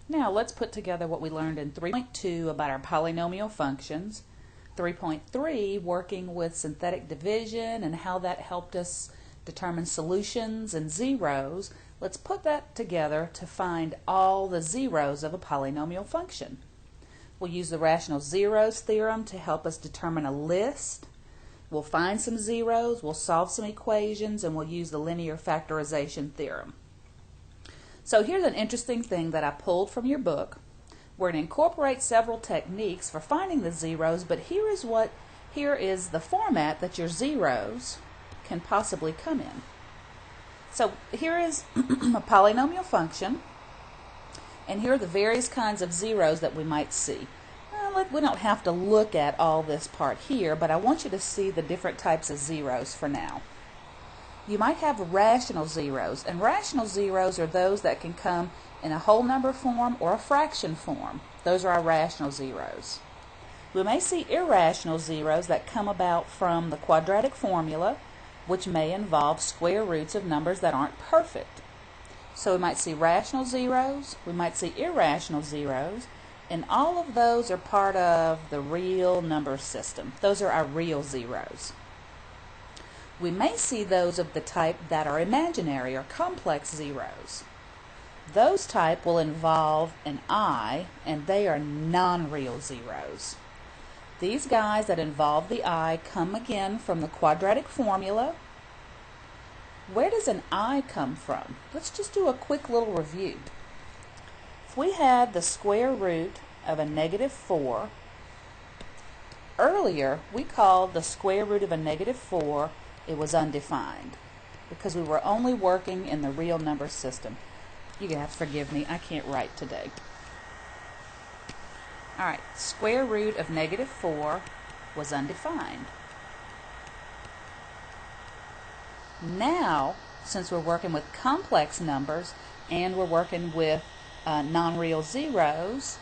Now let's put together what we learned in 3.2 about our polynomial functions, 3.3 working with synthetic division and how that helped us determine solutions and zeros. Let's put that together to find all the zeros of a polynomial function. We'll use the Irrational Zeros theorem to help us determine a list. We'll find some zeros, we'll solve some equations, and we'll use the linear factorization theorem. So here's an interesting thing that I pulled from your book. We're going to incorporate several techniques for finding the zeros, but here is the format that your zeros can possibly come in. So here is a polynomial function, and here are the various kinds of zeros that we might see. We don't have to look at all this part here, but I want you to see the different types of zeros for now. You might have rational zeros, and rational zeros are those that can come in a whole number form or a fraction form. Those are our rational zeros. We may see irrational zeros that come about from the quadratic formula, which may involve square roots of numbers that aren't perfect. So we might see rational zeros, we might see irrational zeros, and all of those are part of the real number system. Those are our real zeros. We may see those of the type that are imaginary or complex zeros. Those type will involve an I, and they are non-real zeros. These guys that involve the I come again from the quadratic formula. Where does an I come from? Let's just do a quick little review. If we had the square root of a -4, earlier we called the square root of a -4, it was undefined because we were only working in the real number system. You're going to have to forgive me, I can't write today. Alright, square root of -4 was undefined. Now, since we're working with complex numbers and we're working with non-real zeros,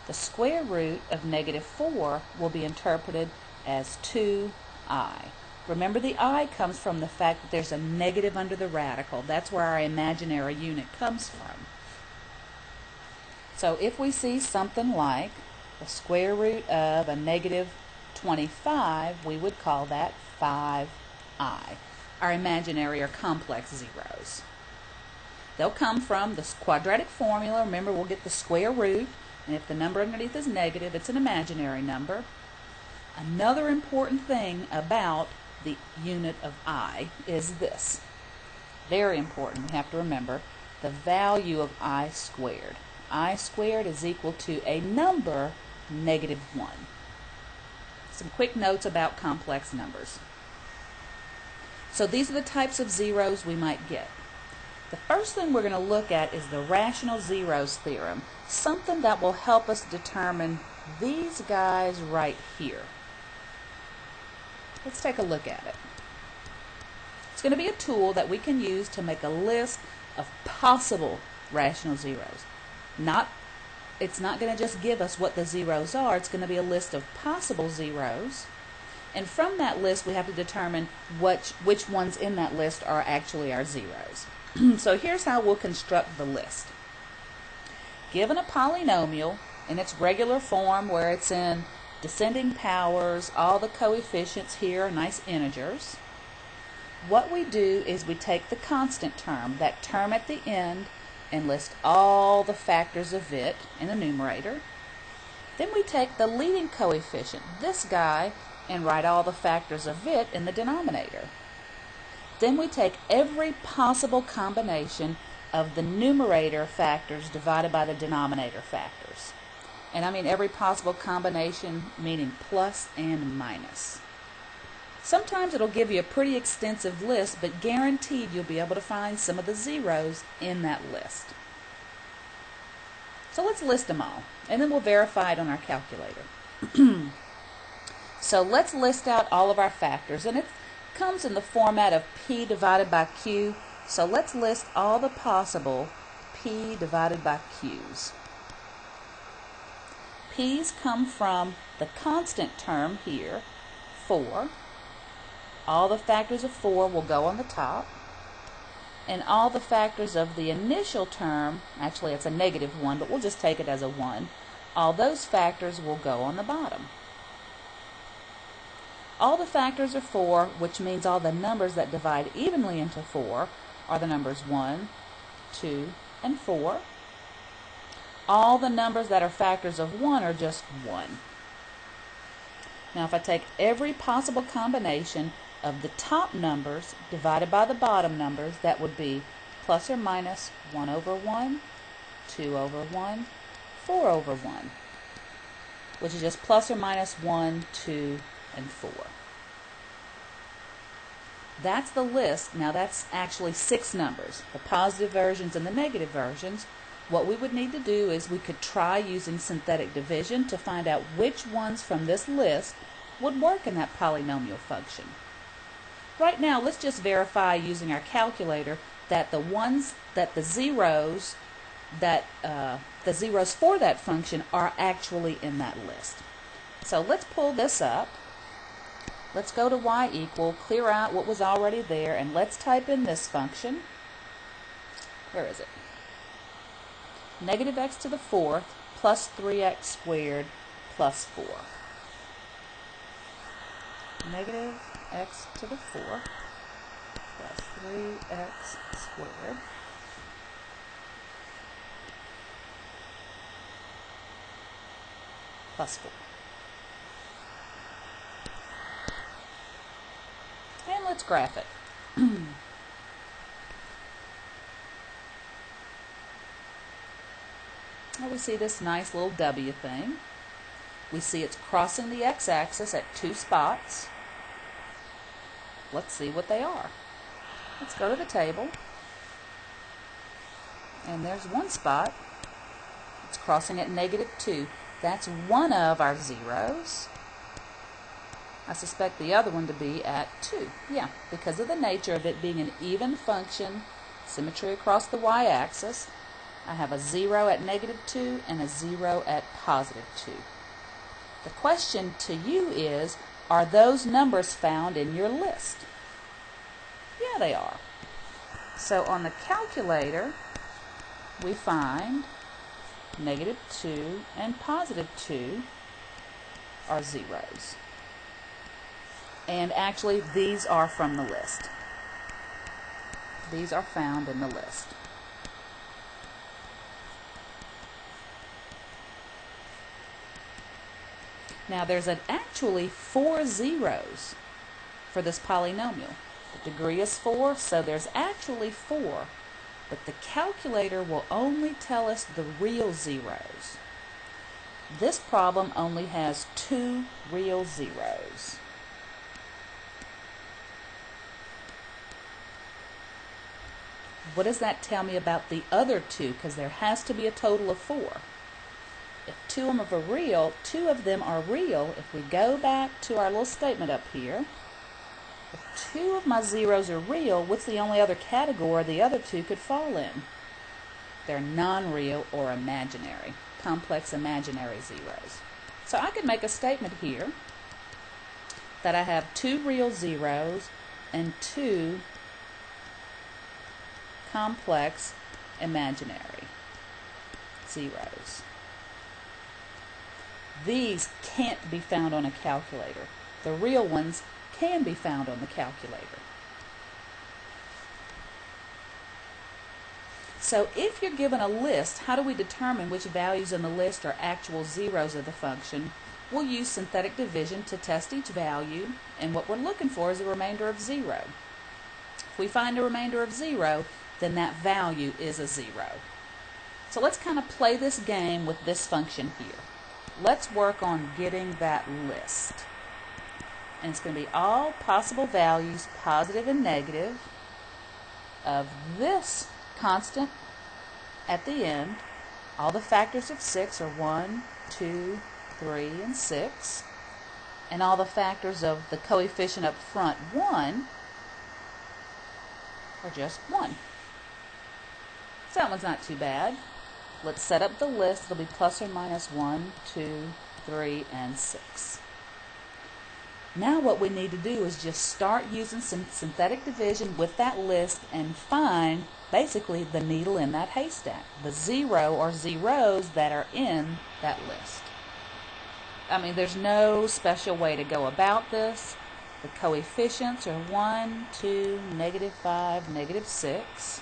the square root of -4 will be interpreted as 2i. Remember, the I comes from the fact that there's a negative under the radical. That's where our imaginary unit comes from. So if we see something like the square root of a -25, we would call that 5i, our imaginary or complex zeros. They'll come from the quadratic formula. Remember, we'll get the square root, and if the number underneath is negative, it's an imaginary number. Another important thing about the unit of I is this. Very important, we have to remember the value of I squared. I squared is equal to a number -1. Some quick notes about complex numbers. So these are the types of zeros we might get. The first thing we're going to look at is the Irrational Zeros theorem, something that will help us determine these guys right here. Let's take a look at it. It's going to be a tool that we can use to make a list of possible rational zeros. It's not going to just give us what the zeros are, it's going to be a list of possible zeros. And from that list we have to determine which ones in that list are actually our zeros. So here's how we'll construct the list. Given a polynomial in its regular form where it's in descending powers, all the coefficients here are nice integers, what we do is we take the constant term, that term at the end, and list all the factors of it in the numerator. Then we take the leading coefficient, this guy, and write all the factors of it in the denominator. Then we take every possible combination of the numerator factors divided by the denominator factors. And I mean every possible combination, meaning plus and minus. Sometimes it'll give you a pretty extensive list, but guaranteed you'll be able to find some of the zeros in that list. So let's list them all, and then we'll verify it on our calculator. So let's list out all of our factors, and it comes in the format of p divided by q. So let's list all the possible p divided by q's. P's come from the constant term here, 4. All the factors of 4 will go on the top. and all the factors of the initial term, actually it's a negative 1, but we'll just take it as a 1, all those factors will go on the bottom. All the factors are 4, which means all the numbers that divide evenly into 4 are the numbers 1, 2, and 4. All the numbers that are factors of 1 are just 1. Now if I take every possible combination of the top numbers divided by the bottom numbers, that would be plus or minus 1 over 1, 2 over 1, 4 over 1, which is just plus or minus 1, 2, and 4. That's the list. Now that's actually 6 numbers, the positive versions and the negative versions. What we would need to do is we could try using synthetic division to find out which ones from this list would work in that polynomial function. Right now, let's just verify using our calculator that the zeros for that function are actually in that list. So let's pull this up. Let's go to y equal, clear out what was already there, and let's type in this function. Where is it? Negative x to the 4th plus 3x squared plus 4. Negative x to the 4th plus 3x squared plus 4. And let's graph it. Now we see this nice little W thing. We see it's crossing the x-axis at 2 spots. Let's see what they are. Let's go to the table. And there's one spot. It's crossing at -2. That's one of our zeros. I suspect the other one to be at 2. Yeah, because of the nature of it being an even function, symmetry across the y-axis, I have a 0 at -2 and a 0 at +2. The question to you is, are those numbers found in your list? Yeah, they are. So on the calculator, we find -2 and +2 are zeros. And actually, these are from the list. These are found in the list. Now there's actually 4 zeros for this polynomial. The degree is 4, so there's actually 4. But the calculator will only tell us the real zeros. This problem only has 2 real zeros. What does that tell me about the other 2? Because there has to be a total of 4. If 2 of them are real, if we go back to our little statement up here, if 2 of my zeros are real, what's the only other category the other 2 could fall in? They're non-real or imaginary, complex imaginary zeros. So I could make a statement here that I have 2 real zeros and 2 complex imaginary zeros. These can't be found on a calculator. The real ones can be found on the calculator. So if you're given a list, how do we determine which values in the list are actual zeros of the function? We'll use synthetic division to test each value, and what we're looking for is a remainder of 0. If we find a remainder of 0, then that value is a 0. So let's kind of play this game with this function here. Let's work on getting that list. And it's going to be all possible values, positive and negative, of this constant at the end. All the factors of 6 are 1, 2, 3, and 6. And all the factors of the coefficient up front, 1, are just 1. So that one's not too bad. Let's set up the list. It'll be plus or minus 1, 2, 3, and 6. Now what we need to do is just start using some synthetic division with that list and find basically the needle in that haystack, the zero or zeros that are in that list. I mean, there's no special way to go about this. The coefficients are 1, 2, -5, -6.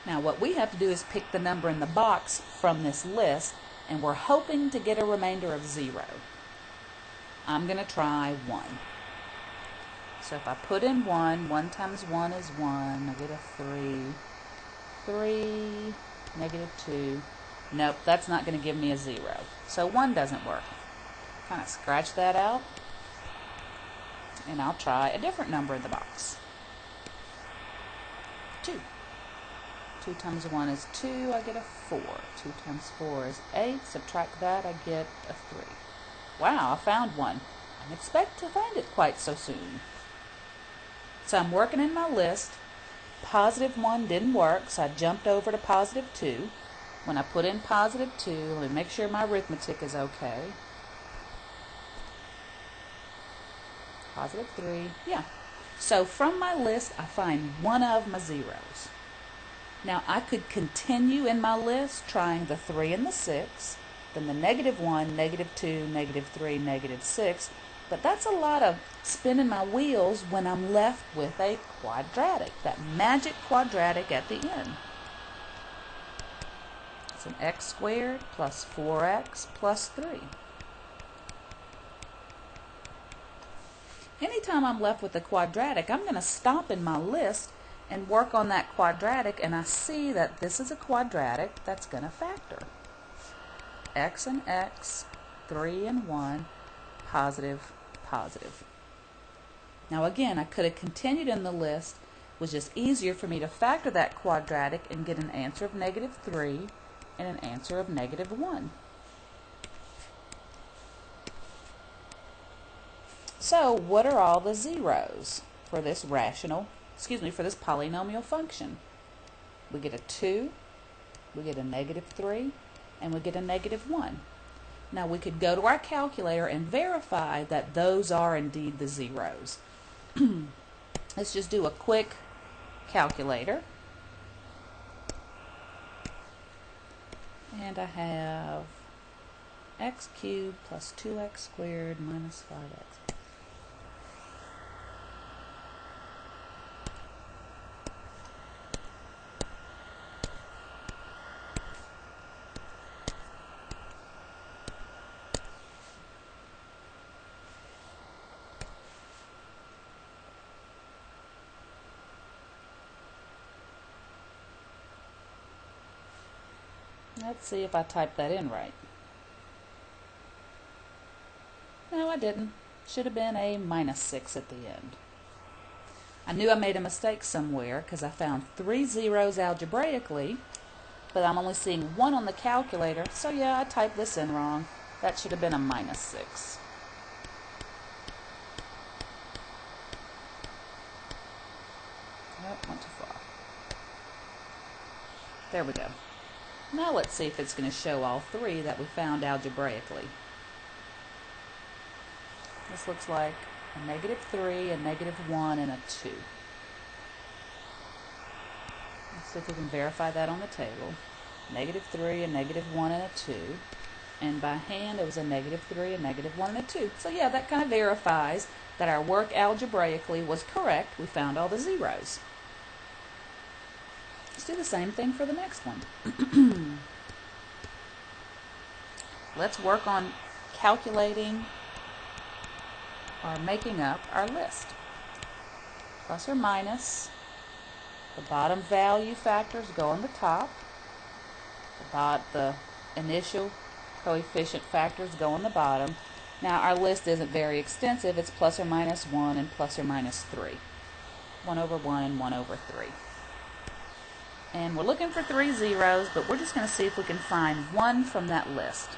Now what we have to do is pick the number in the box from this list, and we're hoping to get a remainder of 0. I'm going to try 1. So if I put in 1, 1 times 1 is 1, I get a 3. 3, -2. Nope, that's not going to give me a 0. So 1 doesn't work. Kind of scratch that out, and I'll try a different number in the box. 2. 2 times 1 is 2, I get a 4. 2 times 4 is 8, subtract that, I get a 3. Wow, I found one. I didn't expect to find it quite so soon. So I'm working in my list. +1 didn't work, so I jumped over to +2. When I put in +2, let me make sure my arithmetic is okay. +3, yeah. So from my list, I find one of my zeros. Now I could continue in my list trying the 3 and the 6, then the -1, -2, -3, -6, but that's a lot of spinning my wheels when I'm left with a quadratic, that magic quadratic at the end. It's an x squared plus 4x plus 3. Anytime I'm left with a quadratic, I'm going to stop in my list and work on that quadratic, and I see that this is a quadratic that's going to factor. X and x, 3 and 1, positive, positive. Now again, I could have continued in the list. It was just easier for me to factor that quadratic and get an answer of -3 and an answer of -1. So what are all the zeros for this for this polynomial function? We get a 2, we get a -3, and we get a -1. Now we could go to our calculator and verify that those are indeed the zeros. Let's just do a quick calculator. And I have x cubed plus 2x squared minus 5x. Let's see if I typed that in right. No, I didn't. Should have been a -6 at the end. I knew I made a mistake somewhere because I found 3 zeros algebraically, but I'm only seeing 1 on the calculator, so yeah, I typed this in wrong. That should have been a -6. Nope, went too far. There we go. Now let's see if it's going to show all 3 that we found algebraically. This looks like a -3, a -1, and a 2. Let's see if we can verify that on the table. -3, a -1, and a 2. And by hand it was a -3, a -1, and a 2. So yeah, that kind of verifies that our work algebraically was correct. We found all the zeros. Let's do the same thing for the next one. Let's work on calculating or making up our list. Plus or minus, the bottom value factors go on the top. The initial coefficient factors go on the bottom. Now our list isn't very extensive. It's plus or minus 1 and plus or minus 3. 1 over 1 and 1 over 3. And we're looking for 3 zeros, but we're just going to see if we can find one from that list.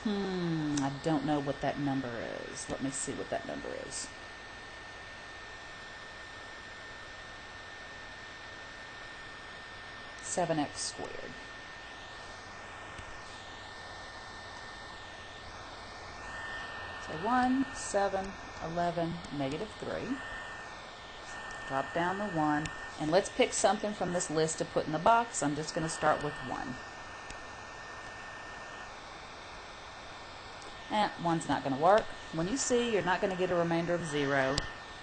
I don't know what that number is. Let me see what that number is. (7x squared). So 1, 7, 11, negative 3. Drop down the 1. And let's pick something from this list to put in the box. I'm just going to start with 1. And 1's not going to work. When you see you're not going to get a remainder of 0,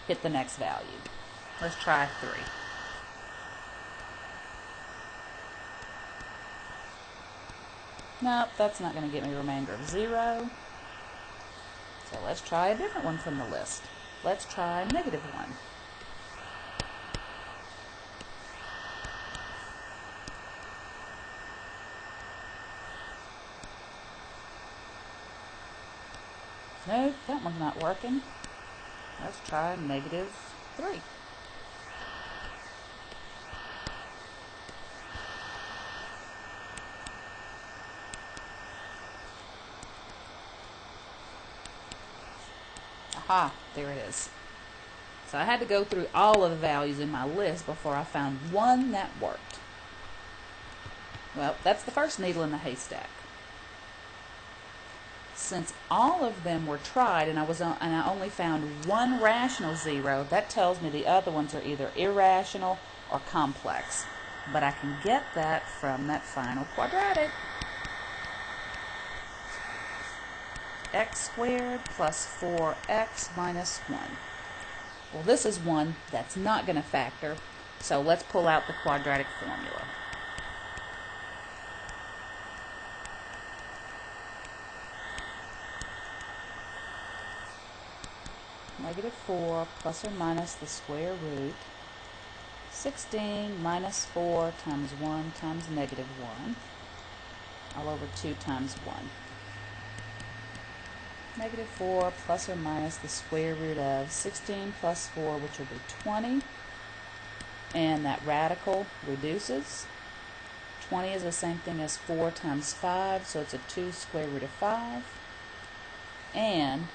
hit the next value. Let's try 3. Nope, that's not going to get me a remainder of 0. So let's try a different one from the list. Let's try negative 1. Nope, that one's not working. Let's try negative 3. Aha, there it is. So I had to go through all of the values in my list before I found one that worked. Well, that's the first needle in the haystack. Since all of them were tried and I only found one rational zero, that tells me the other ones are either irrational or complex. But I can get that from that final quadratic. X squared plus 4x minus 1. Well, this is one that's not going to factor, so let's pull out the quadratic formula. Negative 4 plus or minus the square root. 16 minus 4 times 1 times negative 1. All over 2 times 1. Negative 4 plus or minus the square root of 16 plus 4, which will be 20. And that radical reduces. 20 is the same thing as 4 times 5, so it's a 2 square root of 5. And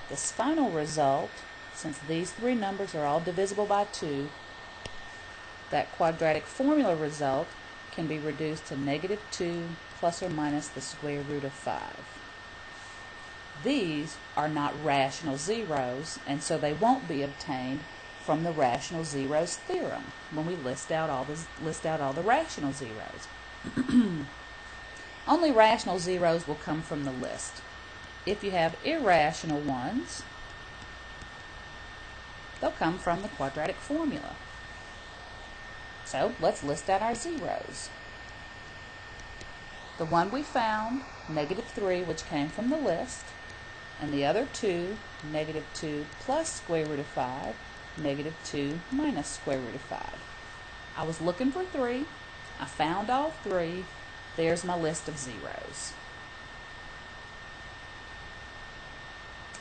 this final result, since these three numbers are all divisible by 2, that quadratic formula result can be reduced to negative 2 plus or minus the square root of 5. These are not rational zeros, and so they won't be obtained from the rational zeros theorem when we list out all the rational zeros. Only rational zeros will come from the list. If you have irrational ones, they'll come from the quadratic formula. So let's list out our zeros. The one we found, negative 3, which came from the list, and the other two, negative 2 plus square root of 5, negative 2 minus square root of 5. I was looking for 3. I found all 3. There's my list of zeros.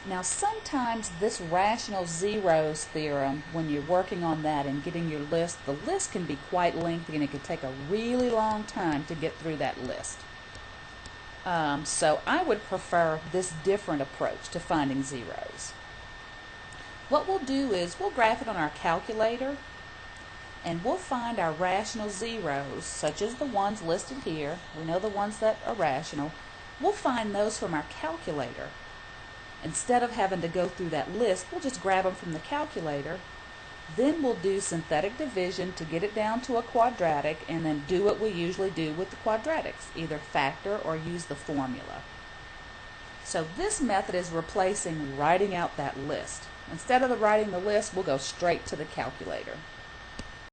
Now sometimes this rational zeros theorem, when you're working on that and getting your list, the list can be quite lengthy and it can take a really long time to get through that list. So I would prefer this different approach to finding zeros. What we'll do is we'll graph it on our calculator and we'll find our rational zeros, such as the ones listed here. We know the ones that are rational. We'll find those from our calculator. Instead of having to go through that list, we'll just grab them from the calculator. Then we'll do synthetic division to get it down to a quadratic, and then do what we usually do with the quadratics, either factor or use the formula. So this method is replacing writing out that list. Instead of writing the list, we'll go straight to the calculator.